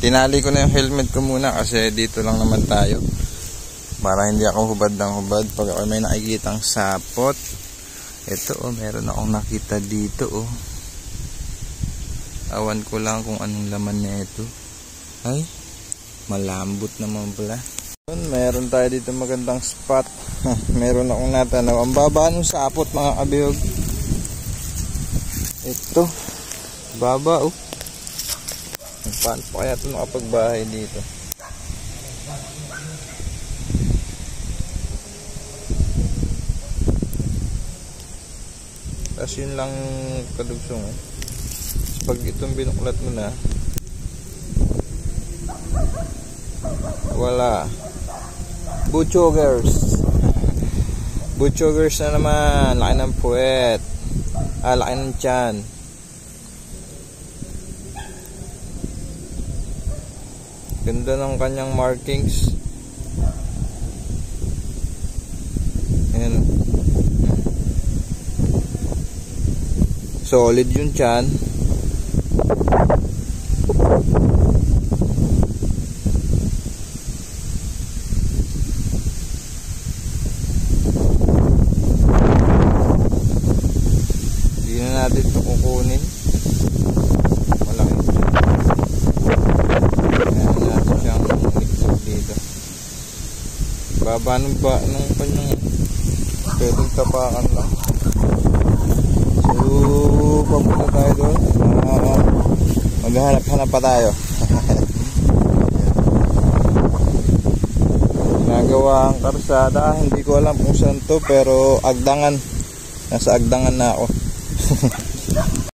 Tinali ko na yung helmet ko muna kasi dito lang naman tayo. Para hindi ako hubad ng hubad pag ako may nakikitang sapot. Ito meron akong nakita dito Awan ko lang kung anong laman na ito. Ay, malambot naman pala. Meron tayo dito magandang spot. Meron akong natanaw. Ang baba ng sapot mga kabihog. Ito. Baba Paano pa kaya ito nakapagbahay dito? Tapos yun lang kadugsong pag itong binuklat mo na wala. Butchogers. Butchogers na naman. Laki ng puwet. Laki ng tiyan. Ganda ng kanyang markings. Ayan. Solid yung tiyan. Hindi na natin ito kukunin. Malaki. Ayan natin siyang iksog dito. Baba nung kanyang pwedeng tapakan lang. So, papunta tayo doon. Maghanap-hanap pa tayo. Ginagawa ang karsada. Hindi ko alam kung saan to, pero Agdangan. Nasa Agdangan na ako.